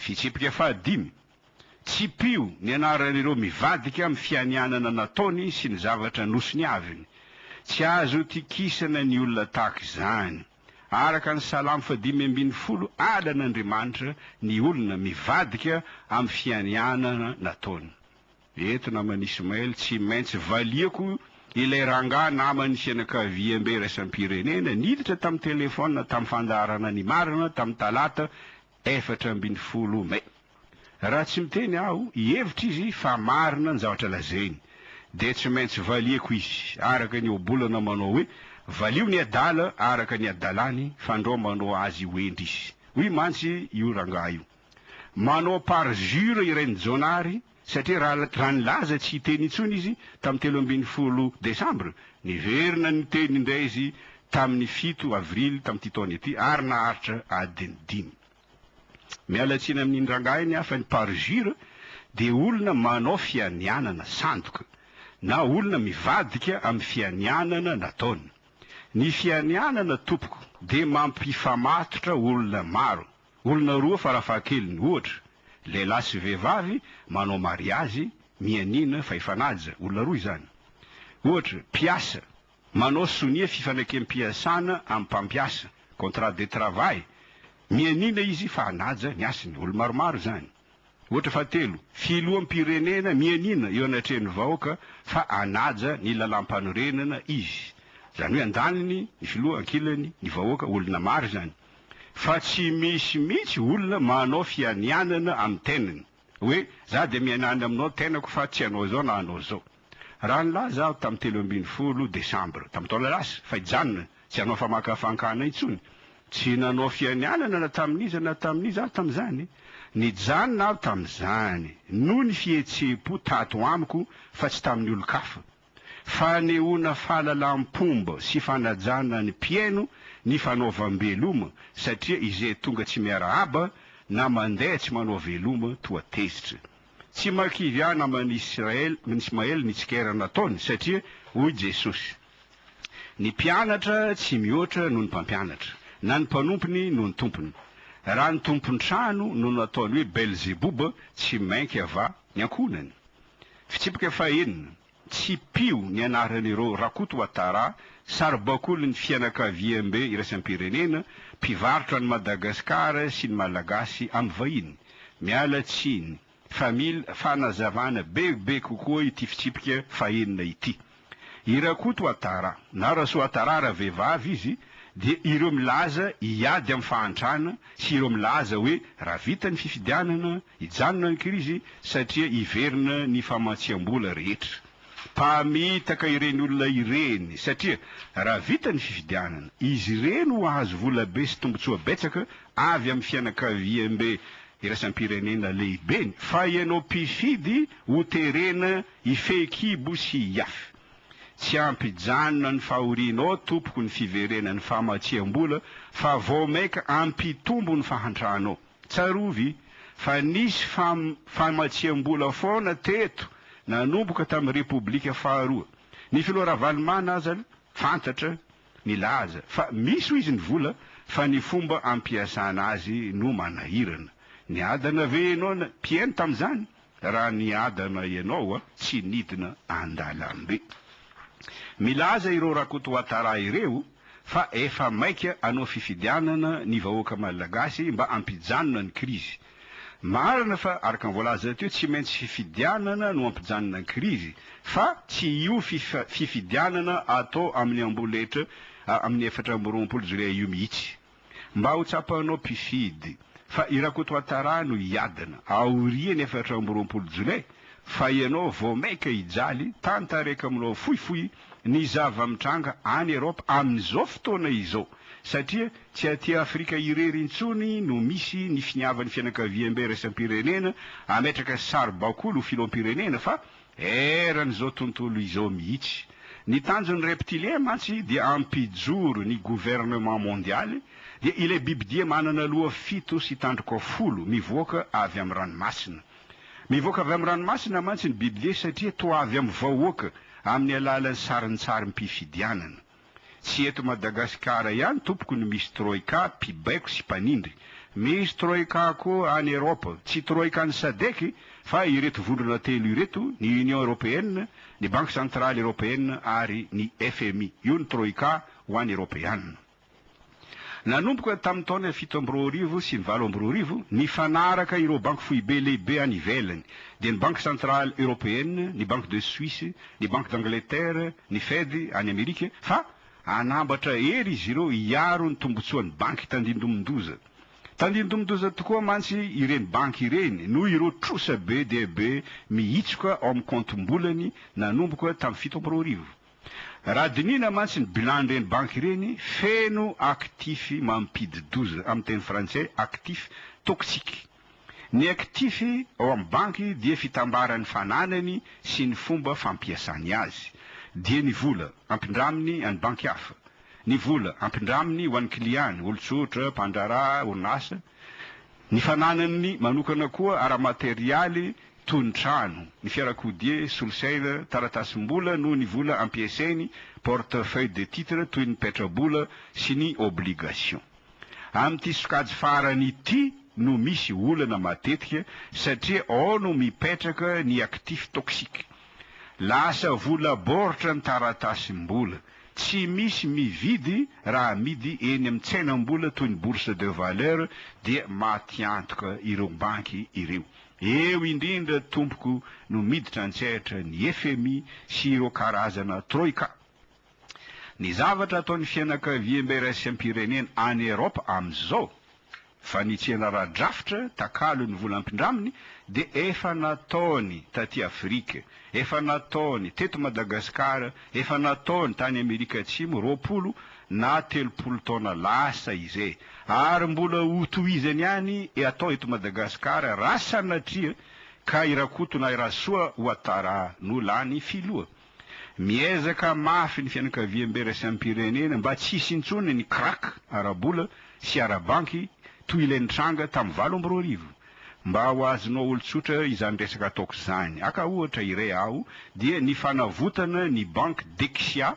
Fitsipika fahadimy, tsy pio ny anaran'ireo mivadika amin'ny fianianana nataony sy ny zavatra nosony aviny. Tsy azo tikisana ny olona tahaka izany. Araka ny Salamo 5:10 alan'Andriamanitra ny olona mivadika amin'ny fianianana nataony. Eto namany Ismaël tsy maintsy valiako ilay rangahy namany fianakaviam-be iraisam-pirenena niditra tamin'ny telefona tamin'ny fandaharana ny marina tamin'ny talata 4 May. Raha tsy miteny aho hevitra izy fa marina ny zavatra lazainy, de tsy maintsy valiako izy araka ny obolana manao hoe valio ny adala araka ny adalany fandrao manao azy hoendry izy. Hoy mantsy io rangahy io manao parjure irainy Jonary satria raha nilaza tsy hiteny intsony izy tamin'ny 13 Desambra, niverina ny teny indray izy tamin'ny 7 Avrily tamin'ity taona ity ary naharitra adiny 5. Mialatsiny amin'ny rangahy iny afa ny parjure de olona manao fianianana sandoka na olona mivadika amin'ny fianianana nataony. Ny fianianana tompoko de mampifamatotra olona maro, olona roa farafahakeliny. Ohatra lehilahy sy vehivavy manao mariazy mianina faifanaja, olona roa izany. Ohatra mpiasa manao sonia fifanakempiasana amin'ny mpampiasa, contrat de travail, mianina izy fa hanaja ny asiny, olo maromaro zany. Ohatra fahatelo filoham-pirenena mianina eo anatrehan'ny vahoaka fa hanaja ny lalam-panorenana izy, zany hoe andaniny ny filoha ankilany ny vahoaka, olona maro zany. Fa tsy misy mihitsy olona manao fianianana amin'ny tenany hoe za de mianana aminao tenako fa tsy anao zao na anao zao. Raha nilaza aho tamin'ny 13 Desambra tamin'ny taona lasa fa hijanona tsy anao famakafankana intsony, tsy nanao fianianana na tamin'iza na tamin'iza aho tamin'izany, nijanona aho tamin'izany no ny fihetsepo tato amiko fa tsy tamin'ny olo-kafa. Fanehoana fahalalam-pomba sy fanajana ny mpiaino ny fanaovam-beloma satria izay tonga tsy miarahaba na mandeha tsy manao veloma toa tezitra. Tsy makivy ahy namany Ismaël nitsikera nataony satria hoy Jesosy ny mpianatra tsy mihoatra noho ny mpampianatra na ny mpanompony noho ny tompony. Raha ny tompony trano no nataony hoe Belzeboba tsy mainky ava ny ankonany. Fitsipika fahenina, tsy pio ny anaran'ireo Rakoto Ouattara, saribakolo ny fianakaviam-be iraisam-pirenena, mpivarotra ny Madagasikara sy ny Malagasy amin'ny vahiny. Miala tsiny fanazavana bebe kokoa ity fitsipika fahenina ity. I Rakoto Ouattara na Rasoa Ouattara raha vehivavy izy de ireo milaza hiady amin'ny fahantrana sy ireo milaza hoe raha vita ny fifidianana hijanona ny krizy satria hiverina ny famatsiam-bola rehetra. Mpamitaka ireny olona ireny satria raha vita ny fifidianana izy ireny ho azo vola be sy tombotsoa betsaka avy amin'ny fianakaviam-be iraisam-pirenena lehibeny, fa ianao mpifidy ho terena ifekibo sy hiafy. Tsy ampijanona ny fahorianao tompoko ny fiverena ny famatsiam-bola fa vao maika ampitombo ny fahantranao. Tsarovy fa nisy famatsiam-bola foana teto nanomboka tamin'ny Repoblika faharoa. Ny filoha Ravalomanana aza fantatra nilaza fa misy ho izy ny vola fa ny fomba ampiasana azy no manahirana. Ny adana ve ianao na mpiaino tamin'izany? Raha ny adana ianao tsy nidina andalambe. Milaza ireo Rakoto Ouattara ireo fa efa maika anao fifidianana ny vahoaka malagasy mba ampijanona ny krizy. Marina fa araka ny voalaza teo tsy maintsy fifidianana no ampijanona ny krizy, fa tsy io fifidianana atao amin'ny amboletra amin'ny 4 Jolay io mihitsy. Mba ho tsapanao mpifidy fa i Rakoto Ouattara no hiadana aoriany 4 Jolay fa ianao vao maika hijaly tantareka aminao fohifohy ny zava-mitranga any Eropa amin'izao fotoana izao, satria tsy aty Afrika irery intsony no misy ny finiavan'ny fianakaviam-be iraisam-pirenena ametraka saribakolo filoham-pirenena fa eran'izao tontolo izao mihitsy. Ny tanjon'ny reptilien mantsy dia ampijoro ny gouvernement mondialy dia ilay bibidia manana loha 7 sy tandroka 10 mivoaka avy amin'ny ranomasina. Mivoaka avy amin'ny ranomasina mantsy ny bibidia satria toa avy amin'ny vahoaka amin'ny alalan'ny sarintsary mpifidianana. Tsy eto Madagasikara ihany tompoko ny misy troika, mpibaiko sy mpanindry. misy troika koa any Europe, tsy troika ny SADC fa ireto vondrona telo ireto, ny Union Européenne, ny Banque Centrale Européenne ary ny FMI. Io ny troika ho an'ny Européenne. Nanomboka tamin'ny taona 17 sy ny 18, nifanaraka ireo banky foibe lehibe any ivelany, dia ny Banque Centrale Européenne, ny Banque de Suisse, ny Banque d'Angleterre, ny Fed any Amerika, fa anambatra ery izy ireo hiaro ny tombotsoan'ny banky tandindomindoza. Tandindomindoza tokoa mantsy ireny banky ireny, noho ireo trosa be dia be mihitsoka ao amin'ny kontom-bolany nanomboka tamin'ny 17. Raha dinina mantsy ny bilan reny banky ireny, feno actif mampidi-doza, amin'ny teny frantsay actif toxique. Ny actif ao amin'ny banky dia fitambaran'ny fananany sy ny fomba fampiasany azy. Dia ny vola ampindraminy any banky hafa, ny vola ampindraminy ho an'ny kliany, olon-tsotra, mpandrarà, orinasa. Ny fananany manokana koa ara-materialy toy ny trano, ny fiarakodia, solosaina, taratasim-bola noho ny vola ampiasainy, portefeuille de titre toy ny petrabola sy ny obligation. Amin'ity sokajy farany ity no misy olana matetika satria ao no mipetraka ny actif toxique. Lasa vola boritra ny taratasim-bola, tsy misy mividy raha amidy eny amin'ny tsenam-bola toy ny bourse de valeur dia maty antoka ireo banky ireo. Eo indrindra tompoko no miditra antsehatra ny FMI sy ireo karazana troika. Ny zavatra ataon'ny fianakaviam-beraisam-pirenena any Europe amin'izao, fa nitsena raha-drafitra takalo ny vola ampindraminy, dia efa nataony taty Afrika, efa nataony teto Madagasikara, efa nataony tany Amerika Atsimo 20 na 30 taona lasa izay. Ary mbola hotohizany ihany atao eto Madagasikara raha sanatria ka irakoto na irasoa ho atara nolany filoha. Miezaka mafy ny fianakaviam-beraisam-pirenena mba tsy hisy intsony ny crack arabola sy arabanky toy ilay tranga tamin'ny 20 mba ho azonao olon-tsotra izany resaka ataoko izany. Aka ohatra iray aho dia ny fanavotana ny Banque Dexia,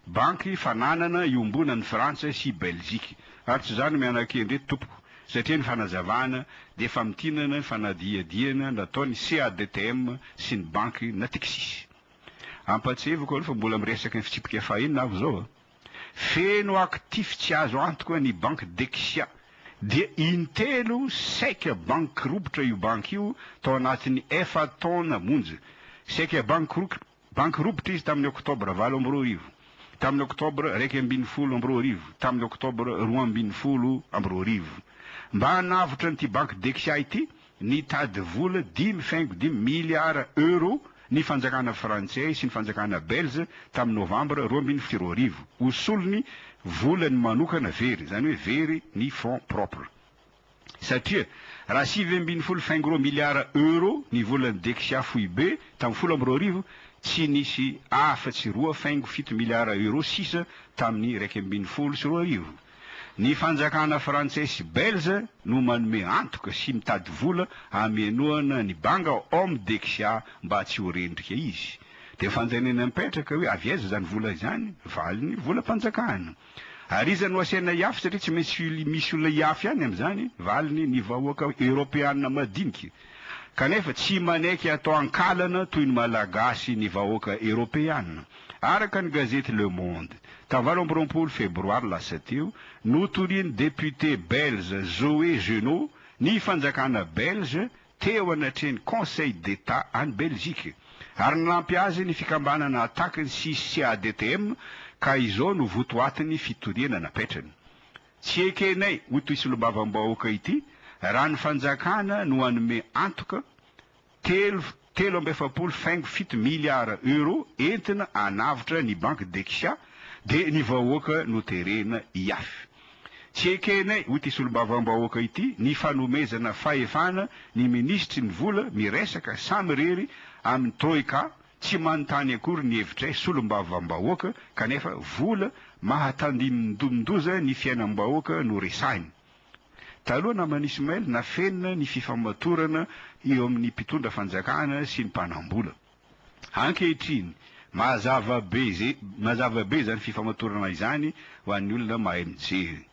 banky fananana iombonan'ny Frantsa sy Belzika. Ary tsy izany mianakendre tompoko, satria ny fanazavana dia famitinana ny fanadiadiana nataon'ny CADTM sy ny banky Natixis. Ampatsevako aloha fa mbola miresaka ny fitsipika fahiny na zao. Feno actif tsy azo antoka ny Banque Dexia. Dia intelo saika bankirobotra io banky io tao anatin'ny taona monja. Saika bankirobotra izy tamin'ny oktobra 20, tamin'ny oktobra 20, tamin'ny oktobra 20. Mba hanavotra n'ity Banque Dexia ity, nitady vola 5,5 miliara euro ny fanjakana frantsay sy ny fanjakana belge tamin'ny novambra 2020. Hosolony volany manokana very, zany hoe very ny fonds propre. Satria raha 7,5 miliara euro ny volan'ny Dexia foibe tamin'ny 20, tsy nisy afa-tsy 2,7 miliara euro sisa tamin'ny 2,5 sy 2. Ny fanjakana frantsay sy belge no manome antoka sy mitady vola amenoana ny banga homme Dexia mba tsy ho rendrika izy. Dia fanjanena mipetraka hoe avy aiza zany vola izany, valiny vola mpanjakana. Ary izany ho asaina hiafy satria tsy maintsy misy olona hiafy ihany amin'izany, valiny ny vahoaka Europeana madinika. Kanefa tsy manaiky atao ankalana toy ny malagasy ny vahoaka Europeana. Araka ny gazety Le Monde, tamin'ny 20 febroary lasa teo, notoriany député belge Zoé Genot ny fanjakana belge teo anatreny Conseil d'État any Belzika. Ary nampy azy ny fikambanana atakiny sy CADTM ka izao no votoatiny fitoriana napetrany. Tsy ekenay ho toy solombavam-bahoaka ity, raha ny fanjakana no hanome antoka 3,7 miliara euro entina hanavotra ny Banque Dexia dia ny vahoaka no terena hiafy. Tsy ekenay ho ty solombavam-bahoaka ity ny fanomezana fahefana ny ministry ny vola miresaka samy rery amin'ny troika, tsy manontany akory ny hevitray solombavam-bahoaka kanefa vola mahatandinondoza ny fiainam-bahoaka no resahiny. Taloha namany Ismaël nafenina ny fifamatorana eo amin'ny mpitondra fanjakana sy ny mpanambola. Ankehitriny mazava be zany fifamatorana izany ho an'ny olona mahay mijery.